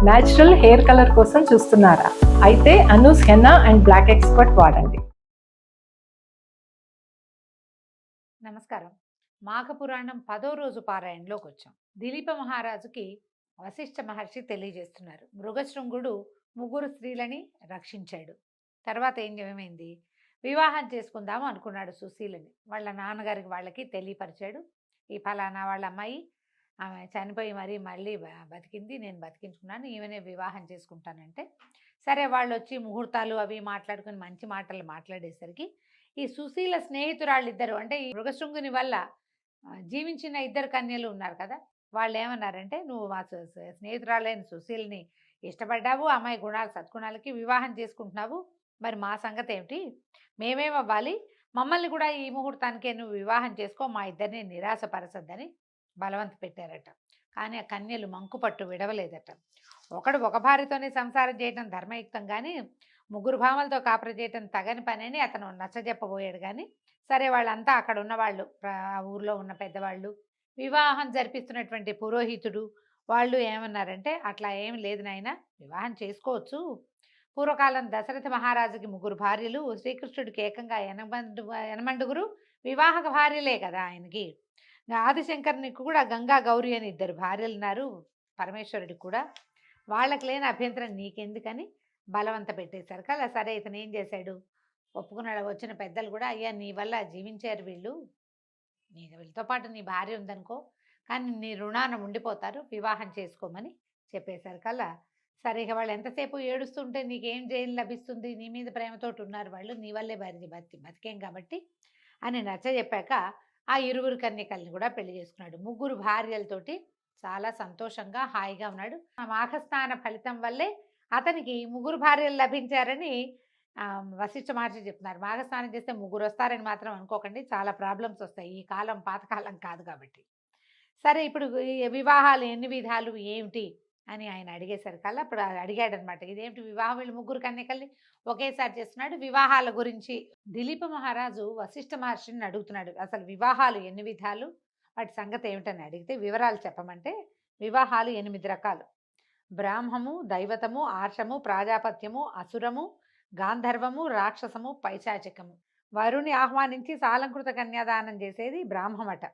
Natural hair colour కోసం చూస్తున్నారా? అయితే Anoos henna and black expert వాడండి. నమస్కారం. మాఘపురాణం 10వ రోజు పారాయణలోకి వచ్చాం. దిలీప మహారాజుకి వశిష్ఠ మహర్షి తెలియజేస్తున్నారు. మృగశృంగుడు ముగ్గురు స్త్రీలని రక్షించాడు. తర్వాత ఏమైంది? వివాహం చేసుకుందాము అనుకున్నాడు సుశీలని. వాళ్ళ నాన్నగారికి వాళ్ళకి తెలియపరిచాడు. ఈ ఫలానా వాళ్ళ అమ్మాయి ఆమె చనిపోయి మళ్ళీ బతికింది, నేను బతికించుకున్నాను, ఈమెనే వివాహం చేసుకుంటానంటే సరే వాళ్ళు వచ్చి ముహూర్తాలు అవి మాట్లాడుకుని మంచి మాటలు మాట్లాడేసరికి ఈ సుశీల స్నేహితురాళ్ళిద్దరు, అంటే ఈ మృగశృంగుని వల్ల జీవించిన ఇద్దరు కన్యలు ఉన్నారు కదా, వాళ్ళు ఏమన్నారంటే, నువ్వు మా స్నేహితురాలైన సుశీల్ని ఇష్టపడ్డావు, అమ్మాయి గుణాలు సద్గుణాలకి వివాహం చేసుకుంటున్నావు, మరి మా సంగతి ఏమిటి, మేమేమవ్వాలి, మమ్మల్ని కూడా ఈ ముహూర్తానికే నువ్వు వివాహం చేసుకో, మా ఇద్దరిని నిరాశపరచద్దని బలవంత పెట్టారట. కానీ ఆ కన్యలు మంకుపట్టు విడవలేదట. ఒకడు ఒక భార్యతోనే సంసారం చేయడం ధర్మయుక్తం, కానీ ముగ్గురు భామలతో కాపురం చేయటం తగని పని అని అతను నచ్చజెప్పబోయాడు. కానీ సరే, వాళ్ళంతా అక్కడ ఉన్నవాళ్ళు, ఆ ఊర్లో ఉన్న పెద్దవాళ్ళు, వివాహం జరిపిస్తున్నటువంటి పురోహితుడు, వాళ్ళు ఏమన్నారంటే, అట్లా ఏమి లేదు నాయన, వివాహం చేసుకోవచ్చు. పూర్వకాలం దశరథ మహారాజుకి ముగ్గురు భార్యలు, శ్రీకృష్ణుడికి ఏకంగా ఎనమండుగురు వివాహక భార్యలే కదా ఆయనకి. ఆదిశంకరునికి కూడా గంగా గౌరి అని ఇద్దరు భార్యలు ఉన్నారు, పరమేశ్వరుడికి కూడా. వాళ్ళకి లేని అభ్యంతరం నీకెందుకని బలవంత పెట్టేశారు కదా. సరే, ఇతను ఏం చేశాడు, ఒప్పుకున్నాడు. వచ్చిన పెద్దలు కూడా, అయ్యా నీ వల్ల జీవించారు వీళ్ళు, వీళ్ళతో పాటు నీ భార్య ఉందనుకో, కానీ నీ రుణాన ఉండిపోతారు, వివాహం చేసుకోమని చెప్పేశారు కల్లా. సరే, ఇక వాళ్ళు ఎంతసేపు ఏడుస్తుంటే నీకేం జైలు లభిస్తుంది, నీ మీద ప్రేమతోటి ఉన్నారు వాళ్ళు, నీ వల్లే బతికేం కాబట్టి అని నచ్చ చెప్పాక ఆ ఇరువురు కన్యకల్ని కూడా పెళ్లి చేసుకున్నాడు. ముగ్గురు భార్యలతోటి చాలా సంతోషంగా హాయిగా ఉన్నాడు. ఆ మాఘస్నాన ఫలితం వల్లే అతనికి ముగ్గురు భార్యలు లభించారని వశిష్ఠ మహర్షి చెప్తున్నారు. మాఘస్నానం చేస్తే ముగ్గురు వస్తారని మాత్రం అనుకోకండి, చాలా ప్రాబ్లమ్స్ వస్తాయి, ఈ కాలం పాతకాలం కాదు కాబట్టి. సరే, ఇప్పుడు ఈ వివాహాలు ఎన్ని విధాలు ఏమిటి అని ఆయన అడిగేసరికల్లా అప్పుడు అడిగాడనమాట, ఇదేమిటి వివాహం, వీళ్ళు ముగ్గురు కన్యకల్ని ఒకేసారి చేస్తున్నాడు. వివాహాల గురించి దిలీప మహారాజు వశిష్ఠ మహర్షిని అడుగుతున్నాడు, అసలు వివాహాలు ఎన్ని విధాలు, వాటి సంగతి ఏమిటని అడిగితే వివరాలు చెప్పమంటే, వివాహాలు 8 రకాలు: బ్రాహ్మము, దైవతము, ఆర్షము, ప్రాజాపత్యము, అసురము, గాంధర్వము, రాక్షసము, పైశాచికము. వరుని ఆహ్వానించి సాలంకృత కన్యాదానం చేసేది బ్రాహ్మమట.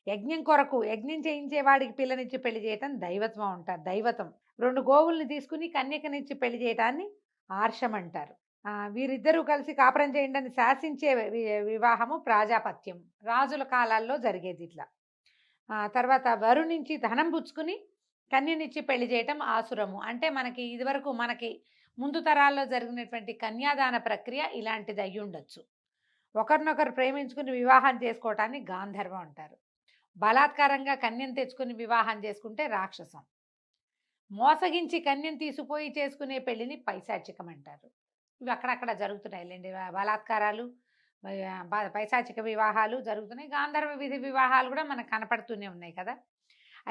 యజ్ఞం కొరకు యజ్ఞం చేయించేవాడికి పిల్లనిచ్చి పెళ్లి చేయటం దైవత్వం అంటారు, దైవతం. 2 గోవుల్ని తీసుకుని కన్యకనిచ్చి పెళ్లి చేయటాన్ని ఆర్షం అంటారు. వీరిద్దరూ కలిసి కాపురం చేయండి అని శాసించే వివాహము ప్రాజాపత్యం, రాజుల కాలాల్లో జరిగేది ఇట్లా. తర్వాత వరుణించి ధనం పుచ్చుకుని కన్యనిచ్చి పెళ్లి చేయటం ఆసురము. అంటే మనకి ముందు తరాల్లో జరిగినటువంటి కన్యాదాన ప్రక్రియ ఇలాంటిది అయ్యి ఉండొచ్చు. ఒకరినొకరు ప్రేమించుకుని వివాహం చేసుకోవటాన్ని గాంధర్వం అంటారు. బలాత్కారంగా కన్యను తెచ్చుకుని వివాహం చేసుకుంటే రాక్షసం. మోసగించి కన్యను తీసుకుపోయి చేసుకునే పెళ్లిని పైశాచికం అంటారు. ఇవి అక్కడక్కడ జరుగుతున్నాయిలేండి, బలాత్కారాలు, పైశాచిక వివాహాలు జరుగుతున్నాయి. గాంధర్వ విధి వివాహాలు కూడా మనకు కనపడుతూనే ఉన్నాయి కదా.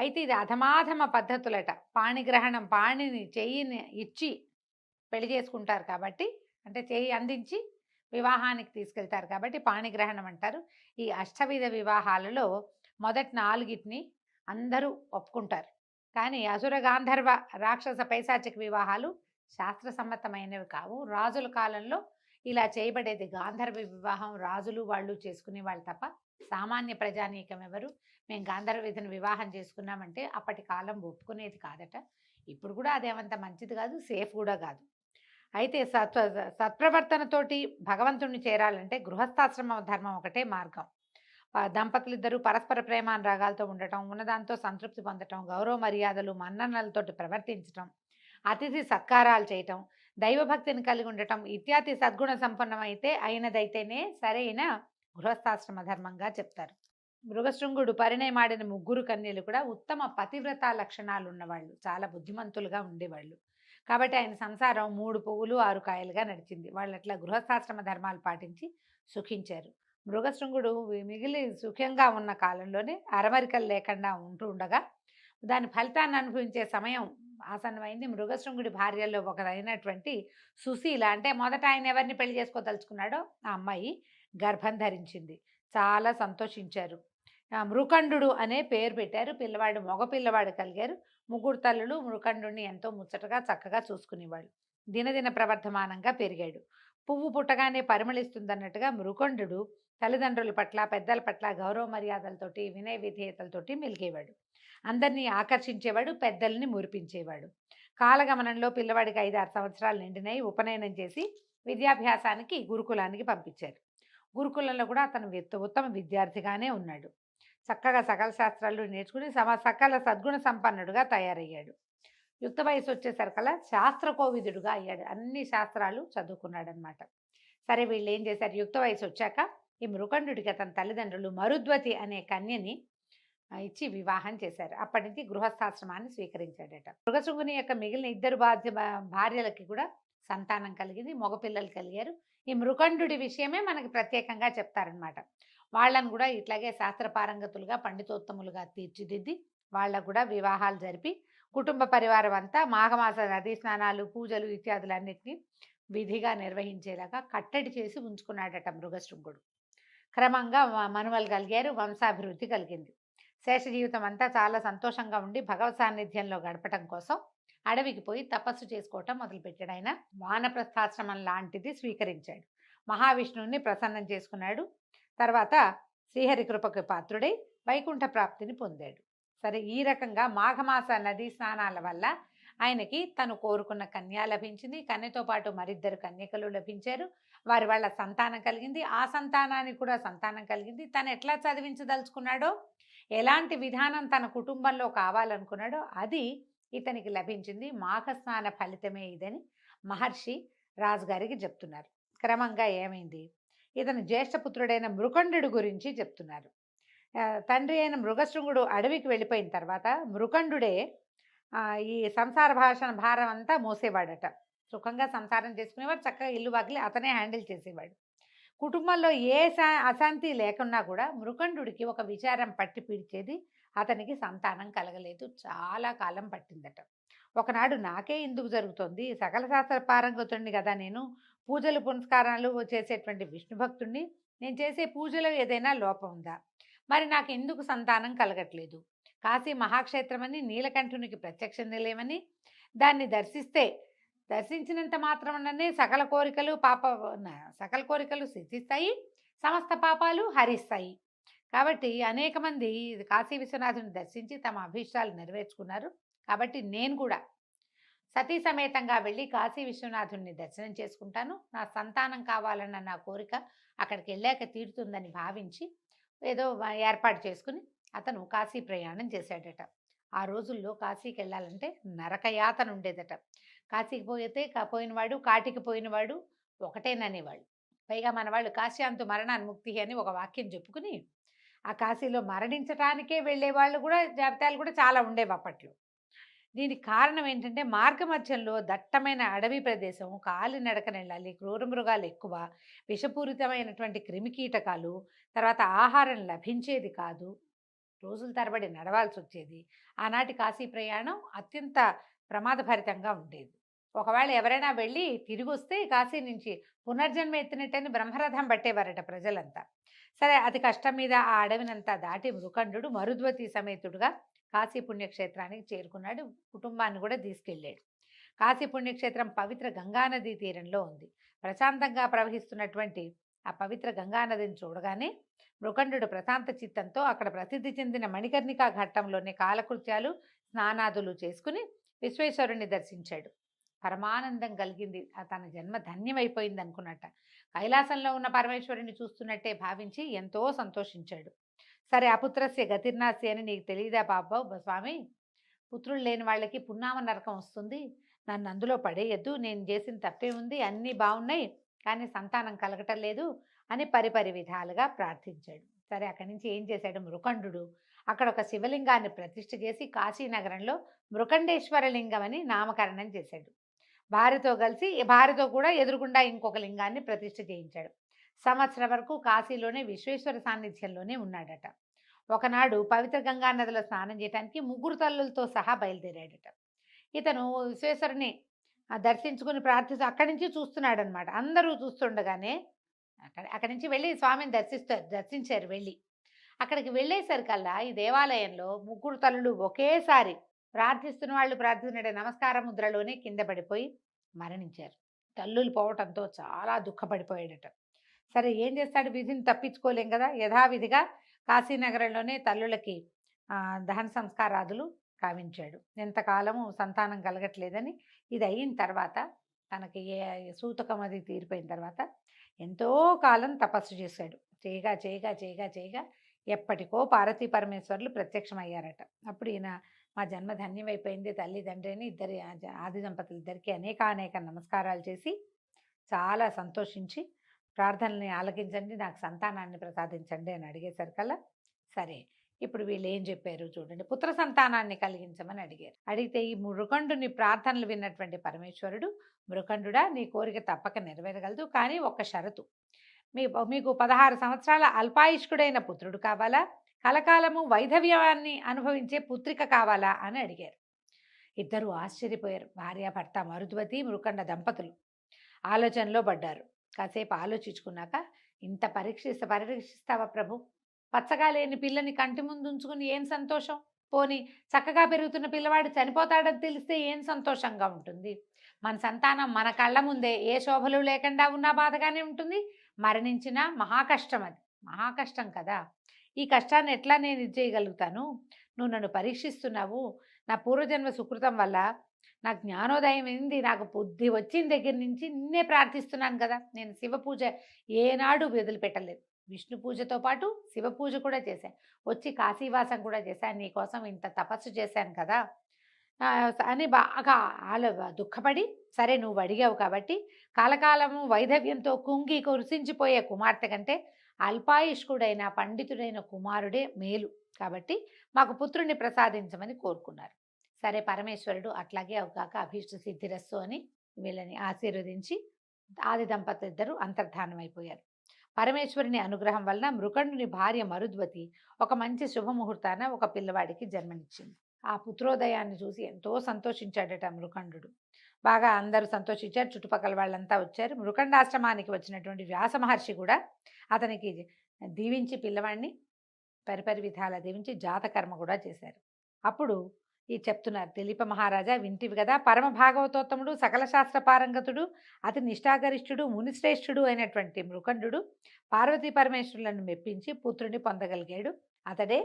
అయితే ఇది అధమాధమ పద్ధతులట. పాణిగ్రహణం, పాణిని చెయ్యిని ఇచ్చి పెళ్లి చేసుకుంటారు కాబట్టి, అంటే చెయ్యి అందించి వివాహానికి తీసుకెళ్తారు కాబట్టి పాణిగ్రహణం అంటారు. ఈ అష్టవిధ వివాహాలలో మొదటి 4టిని అందరూ ఒప్పుకుంటారు, కానీ అసుర, గాంధర్వ, రాక్షస, పైశాచిక వివాహాలు శాస్త్రసమ్మతమైనవి కావు. రాజుల కాలంలో ఇలా చేయబడేది గాంధర్వ వివాహం, రాజులు వాళ్ళు చేసుకునే వాళ్ళు తప్ప సామాన్య ప్రజానీకం ఎవరు మేము గాంధర్వ విధిని వివాహం చేసుకున్నామంటే అప్పటి కాలం ఒప్పుకునేది కాదట. ఇప్పుడు కూడా అదేమంత మంచిది కాదు, సేఫ్ కూడా కాదు. అయితే సత్ప్రవర్తనతోటి భగవంతుణ్ణి చేరాలంటే గృహస్థాశ్రమ ధర్మం ఒకటే మార్గం. దంపతులిద్దరూ పరస్పర ప్రేమానురాగాలతో ఉండటం, ఉన్నదాంతో సంతృప్తి పొందటం, గౌరవ మర్యాదలు మన్ననలతోటి ప్రవర్తించటం, అతిథి సత్కారాలు చేయటం, దైవభక్తిని కలిగి ఉండటం ఇత్యాది సద్గుణ సంపన్నమైతే అయినదైతేనే సరైన గృహస్థాశ్రమ ధర్మంగా చెప్తారు. మృగశృంగుడు పరిణయమాడిన ముగ్గురు కన్యలు కూడా ఉత్తమ పతివ్రత లక్షణాలు ఉన్నవాళ్ళు, చాలా బుద్ధిమంతులుగా ఉండేవాళ్ళు. కాబట్టి ఆయన సంసారం 3 పువ్వులు 6 కాయలుగా నడిచింది. వాళ్ళు అట్లా గృహస్థాశ్రమ ధర్మాలు పాటించి సుఖించారు. మృగశృంగుడు మిగిలి సుఖంగా ఉన్న కాలంలోనే అరమరికలు లేకుండా ఉంటూ ఉండగా దాని ఫలితాన్ని అనుభవించే సమయం ఆసన్నమైంది. మృగశృంగుడి భార్యల్లో ఒకరైనటువంటి సుశీల, అంటే మొదట ఆయన ఎవరిని పెళ్లి చేసుకోదలుచుకున్నాడో ఆ అమ్మాయి గర్భం ధరించింది. చాలా సంతోషించారు. మృకండు అనే పేరు పెట్టారు. పిల్లవాడు మగ పిల్లవాడు కలిగారు. ముగ్గురు తల్లులు మృకండుని ఎంతో ముచ్చటగా చక్కగా చూసుకునేవాళ్ళు. దినదిన ప్రవర్ధమానంగా పెరిగాడు. పువ్వు పుట్టగానే పరిమళిస్తుందన్నట్టుగా మృకండు తల్లిదండ్రుల పట్ల, పెద్దల పట్ల గౌరవ మర్యాదలతోటి, వినయ విధేయతలతోటి మెలిగేవాడు. అందరినీ ఆకర్షించేవాడు, పెద్దల్ని మురిపించేవాడు. కాలగమనంలో పిల్లవాడికి 5-6 సంవత్సరాలు నిండినాయి. ఉపనయనం చేసి విద్యాభ్యాసానికి గురుకులానికి పంపించారు. గురుకులంలో కూడా అతను ఉత్తమ విద్యార్థిగానే ఉన్నాడు. చక్కగా సకల శాస్త్రాలు నేర్చుకుని సకల సద్గుణ సంపన్నుడుగా తయారయ్యాడు. యుక్త వయసు వచ్చేసరికల్లా శాస్త్రకోవిదుడుగా అయ్యాడు. అన్ని శాస్త్రాలు చదువుకున్నాడనమాట. సరే వీళ్ళు ఏం చేశారు, యుక్త వయసు వచ్చాక ఈ మృకండుడికి అతని తల్లిదండ్రులు మరుద్వతి అనే కన్యని ఇచ్చి వివాహం చేశారు. అప్పటి నుంచి గృహస్థాశ్రమాన్ని స్వీకరించాడట. మృగశృంగుని యొక్క మిగిలిన ఇద్దరు భార్యలకి కూడా సంతానం కలిగింది, మగపిల్లలు కలిగారు. ఈ మృకండుడి విషయమే మనకి ప్రత్యేకంగా చెప్తారనమాట. వాళ్ళను కూడా ఇట్లాగే శాస్త్రపారంగతులుగా, పండితోత్తములుగా తీర్చిదిద్ది వాళ్ళకు కూడా వివాహాలు జరిపి కుటుంబ పరివారం అంతా మాఘమాస నదీ స్నానాలు, పూజలు ఇత్యాదులన్నింటినీ విధిగా నిర్వహించేలాగా కట్టడి చేసి ఉంచుకున్నాడట మృగశృంగుడు. క్రమంగా మనుమలు కలిగారు, వంశాభివృద్ధి కలిగింది. శేష జీవితం అంతా చాలా సంతోషంగా ఉండి భగవత్ సాన్నిధ్యంలో గడపటం కోసం అడవికి పోయి తపస్సు చేసుకోవటం మొదలుపెట్టాడు. ఆయన వానప్రస్థాశ్రమం లాంటిది స్వీకరించాడు. మహావిష్ణువుని ప్రసన్నం చేసుకున్నాడు. తర్వాత శ్రీహరి కృపకు పాత్రుడై వైకుంఠ ప్రాప్తిని పొందాడు. సరే, ఈ రకంగా మాఘమాస నదీ స్నానాల వల్ల ఆయనకి తను కోరుకున్న కన్య లభించింది. కన్యతో పాటు మరిద్దరు కన్యకలు లభించారు. వారి వాళ్ళ సంతానం కలిగింది. ఆ సంతానానికి కూడా సంతానం కలిగింది. తను ఎట్లా చదివించదలుచుకున్నాడో, ఎలాంటి విధానం తన కుటుంబంలో కావాలనుకున్నాడో అది ఇతనికి లభించింది. మాఘస్నాన ఫలితమే ఇదని మహర్షి రాజుగారికి చెప్తున్నారు. క్రమంగా ఏమైంది, ఇతను జ్యేష్ఠపుత్రుడైన మృకండు గురించి చెప్తున్నారు. తండ్రి అయిన మృగశృంగుడు అడవికి వెళ్ళిపోయిన తర్వాత మృకండుడే ఈ సంసార భారం అంతా మోసేవాడట. సుఖంగా సంసారం చేసుకునేవాడు, చక్కగా ఇల్లు వాకిలి అతనే హ్యాండిల్ చేసేవాడు. కుటుంబంలో ఏ అశాంతి లేకున్నా కూడా మృకండుడికి ఒక విచారం పట్టి పీడిచేది. అతనికి సంతానం కలగలేదు. చాలా కాలం పట్టిందట. ఒకనాడు నాకే ఎందుకు జరుగుతుంది, సకల శాస్త్ర పారంగతుడిని కదా నేను, పూజలు పునస్కారాలు చేసేటువంటి విష్ణు భక్తుడిని, నేను చేసే పూజలో ఏదైనా లోపం ఉందా, మరి నాకు ఎందుకు సంతానం కలగట్లేదు, కాశీ మహాక్షేత్రమని నీలకంఠునికి ప్రత్యక్ష నిలయమని దాన్ని దర్శించినంత మాత్రమనే సకల కోరికలు సిద్ధిస్తాయి, సమస్త పాపాలు హరిస్తాయి. కాబట్టి అనేక మంది కాశీ విశ్వనాథుని దర్శించి తమ అభీష్టాలు నెరవేర్చుకున్నారు. కాబట్టి నేను కూడా సతీ సమేతంగా వెళ్ళి కాశీ విశ్వనాథుని దర్శనం చేసుకుంటాను. నా సంతానం కావాలన్న నా కోరిక అక్కడికి వెళ్ళాక తీరుతుందని భావించి ఏదో ఏర్పాటు చేసుకుని అతను కాశీ ప్రయాణం చేశాడట. ఆ రోజుల్లో కాశీకి వెళ్ళాలంటే నరకయాతన ఉండేదట. కాశీకి పోయినవాడు కాటికి పోయినవాడు ఒకటేననేవాళ్ళు. పైగా మన వాళ్ళు కాశ్యాంతు మరణాన్ముక్తి అని ఒక వాక్యం చెప్పుకుని ఆ కాశీలో మరణించటానికే వెళ్ళేవాళ్ళు కూడా జాబితాలు కూడా చాలా ఉండేవి అప్పట్లో. దీనికి కారణం ఏంటంటే మార్గమధ్యంలో దట్టమైన అడవి ప్రదేశం, కాలినడకన వెళ్ళాలి, క్రూర మృగాలు ఎక్కువ, విషపూరితమైనటువంటి క్రిమికీటకాలు, తర్వాత ఆహారం లభించేది కాదు, రోజుల తరబడి నడవాల్సి వచ్చేది. ఆనాటి కాశీ ప్రయాణం అత్యంత ప్రమాదభరితంగా ఉండేది. ఒకవేళ ఎవరైనా వెళ్ళి తిరిగి వస్తే కాశీ నుంచి పునర్జన్మ ఎత్తినట్టని బ్రహ్మరథం పట్టేవారట ప్రజలంతా. సరే, అతి కష్టం మీద ఆ అడవినంతా దాటి మృకండు మరుద్వతి సమేతుడుగా కాశీ పుణ్యక్షేత్రానికి చేరుకున్నాడు. కుటుంబాన్ని కూడా తీసుకెళ్ళాడు. కాశీ పుణ్యక్షేత్రం పవిత్ర గంగానదీ తీరంలో ఉంది. ప్రశాంతంగా ప్రవహిస్తున్నటువంటి ఆ పవిత్ర గంగానదిని చూడగానే మృకండు ప్రశాంత చిత్తంతో అక్కడ ప్రసిద్ధి చెందిన మణికర్ణికా ఘట్టంలోని కాలకృత్యాలు, స్నానాదులు చేసుకుని విశ్వేశ్వరుణ్ణి దర్శించాడు. పరమానందం కలిగింది. తన జన్మ ధన్యమైపోయింది అనుకున్నట్ట. కైలాసంలో ఉన్న పరమేశ్వరుని చూస్తున్నట్టే భావించి ఎంతో సంతోషించాడు. సరే, అపుత్రస్య గతిర్నాస్య అని నీకు తెలియదా బాబా స్వామి, పుత్రులు లేని వాళ్ళకి పున్నామ నరకం వస్తుంది, నన్ను అందులో పడేయద్దు, నేను చేసిన తప్పే ఉంది, అన్నీ బాగున్నాయి కానీ సంతానం కలగటం లేదు అని పరిపరి విధాలుగా ప్రార్థించాడు. సరే, అక్కడి నుంచి ఏం చేశాడు మృకండు, అక్కడ ఒక శివలింగాన్ని ప్రతిష్ఠ చేసి కాశీనగరంలో మృకండేశ్వర లింగం అని నామకరణం చేశాడు. భార్యతో కూడా ఎదురుగుండా ఇంకొక లింగాన్ని ప్రతిష్ఠ చేయించాడు. సంవత్సరం వరకు కాశీలోనే విశ్వేశ్వర సాన్నిధ్యంలోనే ఉన్నాడట. ఒకనాడు పవిత్ర గంగా నదిలో స్నానం చేయడానికి 3 తల్లులతో సహా బయలుదేరాడట. ఇతను విశ్వేశ్వరుని దర్శించుకుని ప్రార్థిస్తూ అక్కడి నుంచి చూస్తున్నాడు అనమాట. అందరూ చూస్తుండగానే అక్కడి నుంచి వెళ్ళి స్వామిని దర్శించారు. వెళ్ళి అక్కడికి వెళ్ళేసరికల్లా ఈ దేవాలయంలో 3 తల్లులు ఒకేసారి ప్రార్థిస్తున్న వాళ్ళు ప్రార్థిస్తున్నట్టే నమస్కార ముద్రలోనే కింద పడిపోయి మరణించారు. తల్లులు పోవటంతో చాలా దుఃఖపడిపోయాడట. సరే ఏం చేస్తాడు, విధిని తప్పించుకోలేం కదా, యథావిధిగా కాశీనగరంలోనే తల్లులకి దహన సంస్కారాదులు కావించాడు. ఎంతకాలము సంతానం కలగట్లేదని ఇది అయిన తర్వాత తనకి సూతకం అది తీరిపోయిన తర్వాత ఎంతో కాలం తపస్సు చేశాడు. చేయగా చేయగా చేయగా చేయగా ఎప్పటికో పార్వతీ పరమేశ్వరులు ప్రత్యక్షమయ్యారట. అప్పుడు ఈయన మా జన్మ ధన్యమైపోయింది తల్లి తండ్రి అని ఇద్దరి ఆది దంపతులు ఇద్దరికి అనేక నమస్కారాలు చేసి చాలా సంతోషించి ప్రార్థనల్ని ఆలకించండి, నాకు సంతానాన్ని ప్రసాదించండి అని అడిగేసరికల్లా సరే ఇప్పుడు వీళ్ళు ఏం చెప్పారు చూడండి. పుత్ర సంతానాన్ని కలిగించమని అడిగారు. అడిగితే ఈ మృకండుని ప్రార్థనలు విన్నటువంటి పరమేశ్వరుడు, మృకండుడా నీ కోరిక తప్పక నెరవేరగలదు, కానీ ఒక్క షరతు, మీకు 16 సంవత్సరాల అల్పాయుష్కుడైన పుత్రుడు కావాలా, కలకాలము వైధవ్యాన్ని అనుభవించే పుత్రిక కావాలా అని అడిగారు. ఇద్దరు ఆశ్చర్యపోయారు. భార్యాభర్త మరుద్వతి మృకండ దంపతులు ఆలోచనలో పడ్డారు. కాసేపు ఆలోచించుకున్నాక, ఇంత పరీక్షిస్తావా ప్రభు, పచ్చగా లేని పిల్లని కంటి ముందు ఉంచుకుని ఏం సంతోషం, పోని చక్కగా పెరుగుతున్న పిల్లవాడు చనిపోతాడని తెలిస్తే ఏం సంతోషంగా ఉంటుంది. మన సంతానం మన కళ్ళ ముందే ఏ శోభలు లేకుండా ఉన్నా బాధగానే ఉంటుంది, మరణించినా మహాకష్టం, అది మహాకష్టం కదా. ఈ కష్టాన్ని ఎట్లా నేను ఇది చేయగలుగుతాను, నువ్వు నన్ను పరీక్షిస్తున్నావు, నా పూర్వజన్మ సుకృతం వల్ల నాకు జ్ఞానోదయం అయింది, నాకు బుద్ధి వచ్చిన దగ్గర నుంచి నిన్నే ప్రార్థిస్తున్నాను కదా. నేను శివ పూజ ఏనాడు వదిలిపెట్టలేదు, విష్ణు పూజతో పాటు శివ పూజ కూడా చేశాను, వచ్చి కాశీవాసం కూడా చేశాను, నీకోసం ఇంత తపస్సు చేశాను కదా అని బాగా దుఃఖపడి, సరే నువ్వు అడిగావు కాబట్టి కాలకాలము వైధవ్యంతో కుంగి కురిసించిపోయే కుమార్తె కంటే అల్పాయుష్కుడైన పండితుడైన కుమారుడే మేలు, కాబట్టి మాకు పుత్రుని ప్రసాదించమని కోరుకున్నారు. సరే పరమేశ్వరుడు అట్లాగే అవగాక అభీష్ట సిద్ధిరస్సు అని వీళ్ళని ఆశీర్వదించి ఆది దంపతులు ఇద్దరు అంతర్ధానం అయిపోయారు. పరమేశ్వరుని అనుగ్రహం వలన మృకండుని భార్య మరుద్వతి ఒక మంచి శుభముహూర్తాన ఒక పిల్లవాడికి జన్మనిచ్చింది. ఆ పుత్రోదయాన్ని చూసి ఎంతో సంతోషించాడట మృకండు. బాగా అందరూ సంతోషించారు, చుట్టుపక్కల వాళ్ళంతా వచ్చారు. మృకండాశ్రమానికి వచ్చినటువంటి వ్యాస మహర్షి కూడా అతనికి దీవించి పిల్లవాడిని పరిపరి విధాల దీవించి జాతకర్మ కూడా చేశారు. అప్పుడు ఈ చెప్తున్నారు, దిలీప మహారాజా వింటివి కదా, పరమ భాగవతోత్తముడు సకల శాస్త్ర పారంగతుడు అతి నిష్ఠాగరిష్ఠుడు మునిశ్రేష్ఠుడు అయినటువంటి మృకండు పార్వతీ పరమేశ్వరులను మెప్పించి పుత్రుని పొందగలిగాడు. అతడే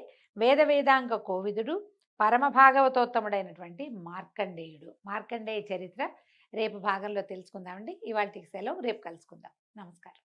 వేదాంగ కోవిదుడు పరమ భాగవతోత్తముడైనటువంటి మార్కండేయుడు. మార్కండేయ చరిత్ర రేపు భాగంలో తెలుసుకుందామండి. ఇవాళకి సెలవు, రేపు కలుసుకుందాం. నమస్కారం.